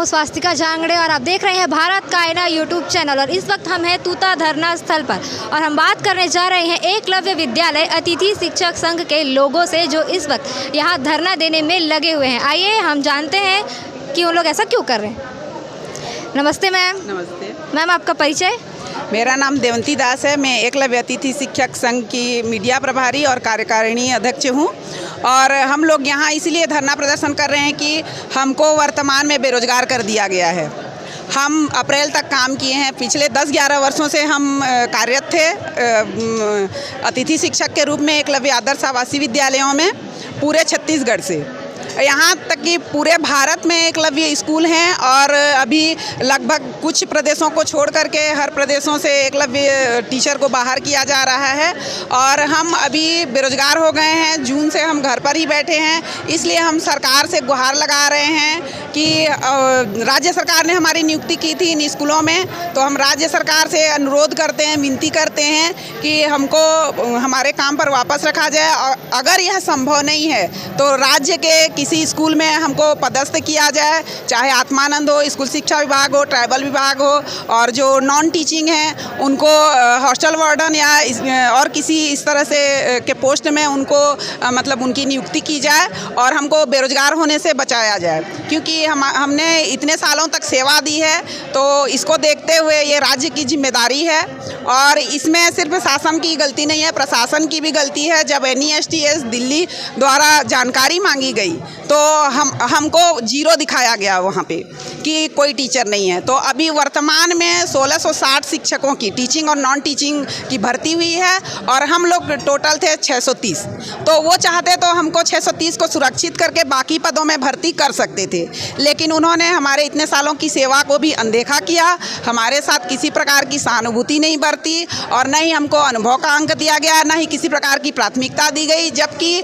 हूँ स्वास्तिका जांगड़े और आप देख रहे हैं भारत का आईना यूट्यूब चैनल। और इस वक्त हम हैं तूता धरना स्थल पर और हम बात करने जा रहे हैं एकलव्य विद्यालय अतिथि शिक्षक संघ के लोगों से, जो इस वक्त यहाँ धरना देने में लगे हुए हैं। आइए हम जानते हैं कि उन लोग ऐसा क्यों कर रहे हैं। नमस्ते मैम। नमस्ते मैम, आपका परिचय? मेरा नाम देवंती दास है। मैं एकलव्य अतिथि शिक्षक संघ की मीडिया प्रभारी और कार्यकारिणी अध्यक्ष हूँ। और हम लोग यहाँ इसलिए धरना प्रदर्शन कर रहे हैं कि हमको वर्तमान में बेरोजगार कर दिया गया है। हम अप्रैल तक काम किए हैं, पिछले 10-11 वर्षों से हम कार्यरत थे अतिथि शिक्षक के रूप में एकलव्य आदर्श आवासीय विद्यालयों में पूरे छत्तीसगढ़ से। यहाँ तक कि पूरे भारत में एकलव्य स्कूल हैं और अभी लगभग कुछ प्रदेशों को छोड़ करके हर प्रदेशों से एकलव्य टीचर को बाहर किया जा रहा है। और हम अभी बेरोजगार हो गए हैं, जून से हम घर पर ही बैठे हैं। इसलिए हम सरकार से गुहार लगा रहे हैं कि राज्य सरकार ने हमारी नियुक्ति की थी इन स्कूलों में, तो हम राज्य सरकार से अनुरोध करते हैं, विनती करते हैं कि हमको हमारे काम पर वापस रखा जाए। और अगर यह संभव नहीं है तो राज्य के किसी स्कूल में हमको पदस्थ किया जाए, चाहे आत्मानंद हो, स्कूल शिक्षा विभाग हो, ट्राइबल विभाग हो, और जो नॉन टीचिंग हैं उनको हॉस्टल वार्डन या और किसी इस तरह से के पोस्ट में उनको मतलब उनकी नियुक्ति की जाए और हमको बेरोजगार होने से बचाया जाए। क्योंकि हमने इतने सालों तक सेवा दी है, तो इसको देखते हुए ये राज्य की जिम्मेदारी है। और इसमें सिर्फ शासन की गलती नहीं है, प्रशासन की भी गलती है। जब NESTS दिल्ली द्वारा जानकारी मांगी गई तो हमको जीरो दिखाया गया वहाँ पे कि कोई टीचर नहीं है। तो अभी वर्तमान में 1660 शिक्षकों की टीचिंग और नॉन टीचिंग की भर्ती हुई है और हम लोग टोटल थे 630। तो वो चाहते तो हमको 630 को सुरक्षित करके बाकी पदों में भर्ती कर सकते थे, लेकिन उन्होंने हमारे इतने सालों की सेवा को भी अनदेखा किया। हमारे साथ किसी प्रकार की सहानुभूति नहीं बरती और न ही हमको अनुभव का अंक दिया गया, न ही किसी प्रकार की प्राथमिकता दी गई। जबकि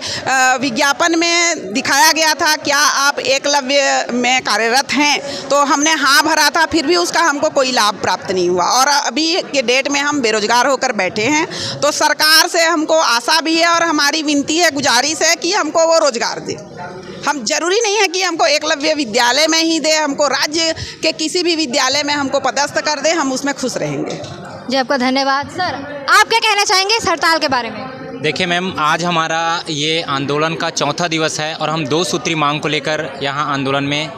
विज्ञापन में दिखाया गया था क्या आप एकलव्य में कार्यरत हैं, तो हमने हाँ भरा था, फिर भी उसका हमको कोई लाभ प्राप्त नहीं हुआ और अभी के डेट में हम बेरोजगार होकर बैठे हैं। तो सरकार से हमको आशा भी है और हमारी विनती है, गुजारिश है कि हमको वो रोजगार दे। हम जरूरी नहीं है कि हमको एकलव्य विद्यालय में ही दे, हमको राज्य के किसी भी विद्यालय में हमको पदस्थ कर दे, हम उसमें खुश रहेंगे। जी, आपका धन्यवाद। सर, आप क्या कहना चाहेंगे इस हड़ताल के बारे में? देखिए मैम, आज हमारा ये आंदोलन का चौथा दिवस है और हम 2 सूत्री मांग को लेकर यहाँ आंदोलन में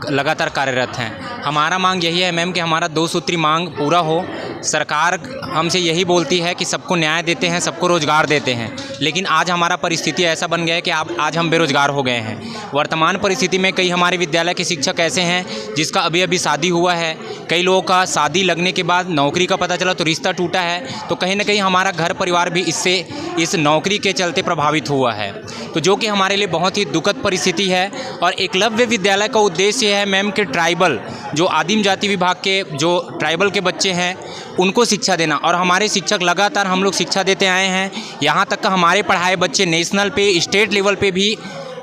लगातार कार्यरत हैं। हमारा मांग यही है मैम कि हमारा 2 सूत्री मांग पूरा हो। सरकार हमसे यही बोलती है कि सबको न्याय देते हैं, सबको रोज़गार देते हैं, लेकिन आज हमारा परिस्थिति ऐसा बन गया है कि आज हम बेरोजगार हो गए हैं। वर्तमान परिस्थिति में कई हमारे विद्यालय के शिक्षक ऐसे हैं जिसका अभी अभी शादी हुआ है, कई लोगों का शादी लगने के बाद नौकरी का पता चला तो रिश्ता टूटा है। तो कहीं ना कहीं हमारा घर परिवार भी इससे इस नौकरी के चलते प्रभावित हुआ है, तो जो कि हमारे लिए बहुत ही दुखद परिस्थिति है। और एकलव्य विद्यालय का उद्देश्य है मैम कि ट्राइबल जो आदिम जाति विभाग के जो ट्राइबल के बच्चे हैं उनको शिक्षा देना। और हमारे शिक्षक लगातार हम लोग शिक्षा देते आए हैं, यहाँ तक का हमारे पढ़ाए बच्चे नेशनल पे, स्टेट लेवल पे भी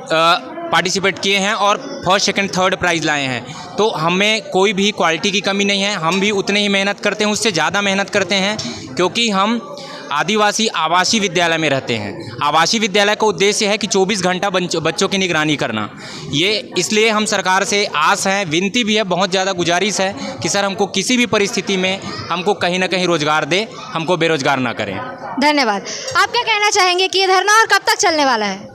पार्टिसिपेट किए हैं और फर्स्ट, सेकंड, थर्ड प्राइज़ लाए हैं। तो हमें कोई भी क्वालिटी की कमी नहीं है, हम भी उतने ही मेहनत करते हैं, उससे ज़्यादा मेहनत करते हैं, क्योंकि हम आदिवासी आवासीय विद्यालय में रहते हैं। आवासीय विद्यालय का उद्देश्य है कि 24 घंटा बच्चों की निगरानी करना। ये इसलिए हम सरकार से आस है, विनती भी है, बहुत ज़्यादा गुजारिश है कि सर हमको किसी भी परिस्थिति में हमको कहीं ना कहीं रोज़गार दे, हमको बेरोजगार ना करें। धन्यवाद। आप क्या कहना चाहेंगे कि ये धरना और कब तक चलने वाला है?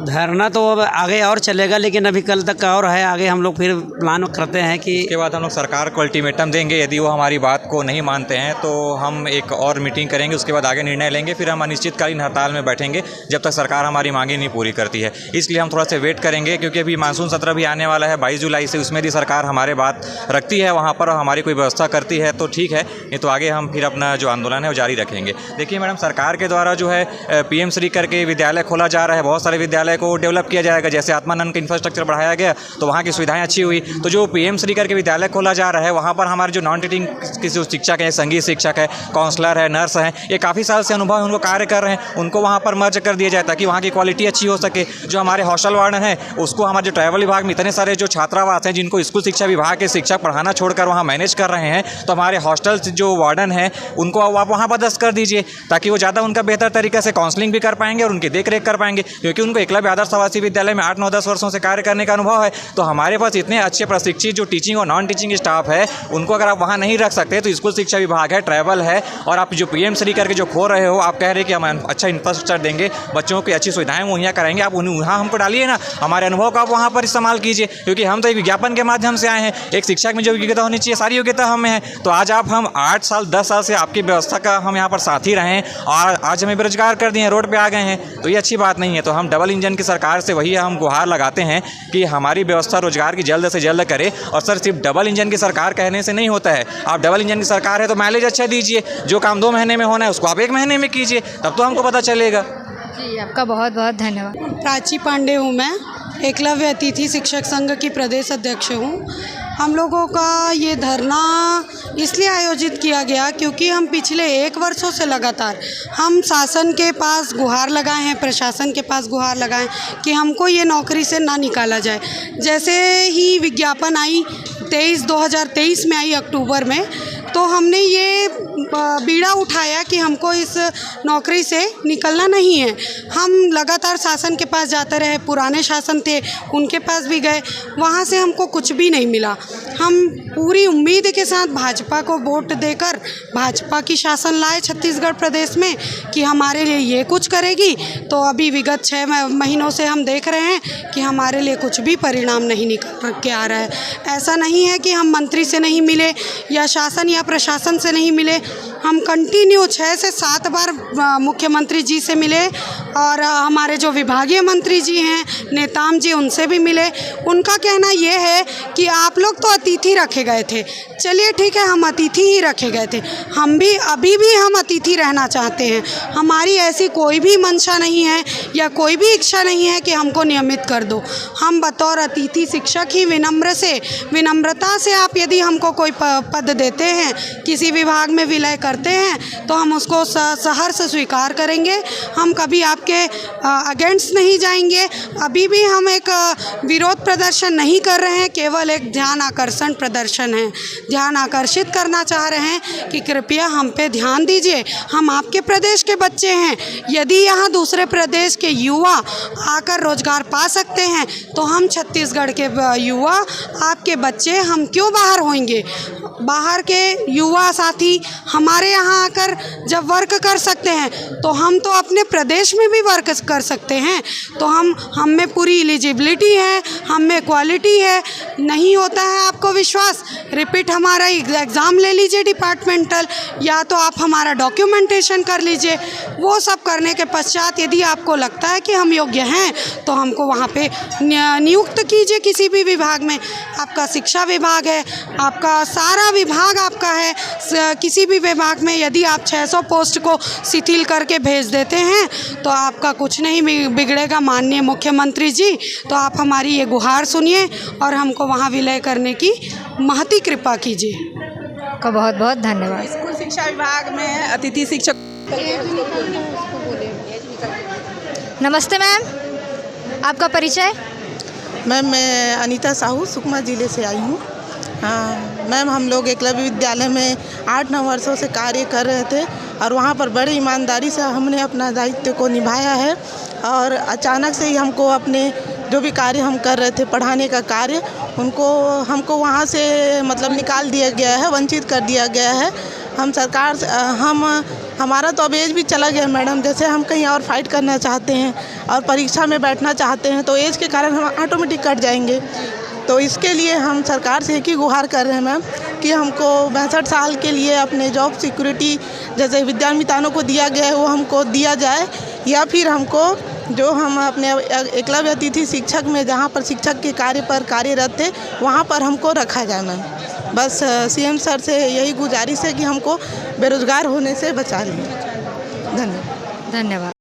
धरना तो अब आगे और चलेगा, लेकिन अभी कल तक का और है, आगे हम लोग फिर प्लान करते हैं कि उसके बाद हम लोग सरकार को अल्टीमेटम देंगे। यदि वो हमारी बात को नहीं मानते हैं तो हम एक और मीटिंग करेंगे, उसके बाद आगे निर्णय लेंगे। फिर हम अनिश्चितकालीन हड़ताल में बैठेंगे जब तक सरकार हमारी मांगे नहीं पूरी करती है। इसलिए हम थोड़ा सा वेट करेंगे, क्योंकि अभी मानसून सत्र भी आने वाला है 22 जुलाई से, उसमें भी सरकार हमारे बात रखती है वहाँ पर और हमारी कोई व्यवस्था करती है तो ठीक है, नहीं तो आगे हम फिर अपना जो आंदोलन है वो जारी रखेंगे। देखिए मैडम, सरकार के द्वारा जो है PM श्री करके विद्यालय खोला जा रहा है, बहुत सारे विद्यालय को डेवलप किया जाएगा। जैसे आत्मानंद का इंफ्रास्ट्रक्चर बढ़ाया गया तो वहाँ की सुविधाएं अच्छी हुई। तो जो PM श्री करके विद्यालय खोला जा रहा है वहाँ पर हमारे जो नॉन टीचिंग के जो शिक्षक हैं, संगीत शिक्षक है, काउंसलर है, नर्स हैं, ये काफ़ी साल से अनुभव उनको कार्य कर रहे हैं, उनको वहाँ पर मर्ज कर दिया जाए ताकि वहाँ की क्वालिटी अच्छी हो सके। जो हमारे हॉस्टल वार्डन है उसको हमारे जो ट्राइबल विभाग में इतने सारे जो छात्रावास हैं जिनको स्कूल शिक्षा विभाग के शिक्षक पढ़ाना छोड़कर वहाँ मैनेज कर रहे हैं, तो हमारे हॉस्टल जो वार्डन है उनको आप वहाँ पदस्थ कर दीजिए ताकि वो ज़्यादा उनका बेहतर तरीके से काउंसलिंग भी कर पाएंगे और उनकी देख रेख कर पाएंगे। क्योंकि उनको एकलव्य एकलव्य आदर्श आवासीय विद्यालय में 8, 9, 10 वर्षों से कार्य करने का अनुभव है, तो हमारे पास इतने अच्छे प्रशिक्षित जो टीचिंग और नॉन टीचिंग स्टाफ है, उनको अगर आप वहाँ नहीं रख सकते तो स्कूल शिक्षा विभाग है, ट्रैवल है, और आप जो PM श्री करके जो खो रहे हो, आप कह रहे हैं कि हम अच्छा इंफ्रास्ट्रक्चर देंगे, बच्चों को अच्छी सुविधाएं मुहैया कराएंगे, आप उन्हें वहाँ हमको डालिए ना, हमारे अनुभव का आप वहाँ पर इस्तेमाल कीजिए, क्योंकि हम तो एक विज्ञापन के माध्यम से आए हैं। एक शिक्षक में जो योग्यता होनी चाहिए, सारी योग्यता हमें है। तो आज हम 8 साल 10 साल से आपकी व्यवस्था का हम यहाँ पर साथी रहे हैं और आज हमें बेरोजगार कर दिए हैं, रोड पे आ गए हैं, तो ये अच्छी बात नहीं है। तो हम डबल इंजन की सरकार से वही हम गुहार लगाते हैं कि हमारी व्यवस्था रोजगार की जल्द से जल्द करे। और सर, सिर्फ डबल इंजन की सरकार कहने से नहीं होता है। आप डबल इंजन की सरकार है तो माइलेज अच्छा दीजिए, जो काम 2 महीने में होना है उसको आप 1 महीने में कीजिए, तब तो हमको पता चलेगा। जी, आपका बहुत बहुत धन्यवाद। प्राची पांडे हूँ मैं, एकलव्य अतिथि शिक्षक संघ की प्रदेश अध्यक्ष हूँ। हम लोगों का ये धरना इसलिए आयोजित किया गया क्योंकि हम पिछले 1 वर्षों से लगातार हम शासन के पास गुहार लगाए हैं, प्रशासन के पास गुहार लगाए कि हमको ये नौकरी से ना निकाला जाए। जैसे ही विज्ञापन आई 2023 में आई अक्टूबर में, तो हमने ये बीड़ा उठाया कि हमको इस नौकरी से निकलना नहीं है। हम लगातार शासन के पास जाते रहे, पुराने शासन थे उनके पास भी गए, वहाँ से हमको कुछ भी नहीं मिला। हम पूरी उम्मीद के साथ भाजपा को वोट देकर भाजपा की शासन लाए छत्तीसगढ़ प्रदेश में कि हमारे लिए ये कुछ करेगी। तो अभी विगत 6 महीनों से हम देख रहे हैं कि हमारे लिए कुछ भी परिणाम नहीं निकल के आ रहा है। ऐसा नहीं है कि हम मंत्री से नहीं मिले या शासन या प्रशासन से नहीं मिले, हम कंटिन्यू 6 से 7 बार मुख्यमंत्री जी से मिले और हमारे जो विभागीय मंत्री जी हैं, नेताम जी, उनसे भी मिले। उनका कहना ये है कि आप लोग तो अतिथि रखे गए थे, चलिए ठीक है, हम अतिथि ही रखे गए थे, हम भी अभी भी हम अतिथि रहना चाहते हैं। हमारी ऐसी कोई भी मंशा नहीं है या कोई भी इच्छा नहीं है कि हमको नियमित कर दो। हम बतौर अतिथि शिक्षक ही विनम्रता से आप यदि हमको कोई पद देते हैं, किसी विभाग में विलय करते हैं, तो हम उसको सहर्ष स्वीकार करेंगे। हम कभी आपके अगेंस्ट नहीं जाएंगे। अभी भी हम एक विरोध प्रदर्शन नहीं कर रहे हैं, केवल एक ध्यान आकर्षण प्रदर्शन है। ध्यान आकर्षित करना चाह रहे हैं कि कृपया हम पे ध्यान दीजिए। हम आपके प्रदेश के बच्चे हैं, यदि यहाँ दूसरे प्रदेश के युवा आकर रोजगार पा सकते हैं तो हम छत्तीसगढ़ के युवा, आपके बच्चे, हम क्यों बाहर होंगे। बाहर के युवा साथी हमारे यहाँ आकर जब वर्क कर सकते हैं तो हम तो अपने प्रदेश में भी वर्क कर सकते हैं। तो हम में पूरी एलिजिबिलिटी है, हम में क्वालिटी है। नहीं होता है आपको विश्वास, रिपीट हमारा एग्ज़ाम ले लीजिए डिपार्टमेंटल, या तो आप हमारा डॉक्यूमेंटेशन कर लीजिए। वो सब करने के पश्चात यदि आपको लगता है कि हम योग्य हैं तो हमको वहाँ पे नियुक्त कीजिए किसी भी विभाग में। आपका शिक्षा विभाग है, आपका सारा विभाग आपका है। किसी भी विभाग में यदि आप 600 पोस्ट को शिथिल करके भेज देते हैं तो आपका कुछ नहीं बिगड़ेगा माननीय मुख्यमंत्री जी। तो आप हमारी ये गुहार सुनिए और हमको वहाँ विलय करने की महती कृपा कीजिए। आपका बहुत बहुत धन्यवाद। स्कूल शिक्षा विभाग में अतिथि शिक्षक। नमस्ते मैम, आपका परिचय? मैम, मैं अनीता साहू सुकमा ज़िले से आई हूँ। हाँ मैम, हम लोग एकलव्य विद्यालय में 8-9 वर्षों से कार्य कर रहे थे और वहाँ पर बड़ी ईमानदारी से हमने अपना दायित्व को निभाया है। और अचानक से ही हमको अपने जो भी कार्य हम कर रहे थे, पढ़ाने का कार्य, हमको वहाँ से मतलब निकाल दिया गया है, वंचित कर दिया गया है। हम सरकार से हमारा तो अब एज भी चला गया मैडम। जैसे हम कहीं और फाइट करना चाहते हैं और परीक्षा में बैठना चाहते हैं तो एज के कारण हम ऑटोमेटिक कट जाएंगे। तो इसके लिए हम सरकार से एक ही गुहार कर रहे हैं मैम कि हमको 62 साल के लिए अपने जॉब सिक्योरिटी जैसे विद्यामितानों को दिया गया है वो हमको दिया जाए, या फिर हमको जो हम अपने एकलव्य अतिथि शिक्षक में जहाँ पर शिक्षक के कार्य पर कार्यरत थे वहाँ पर हमको रखा जाए मैम। बस CM सर से यही गुजारिश है कि हमको बेरोजगार होने से बचा लें। धन्यवाद। धन्यवाद।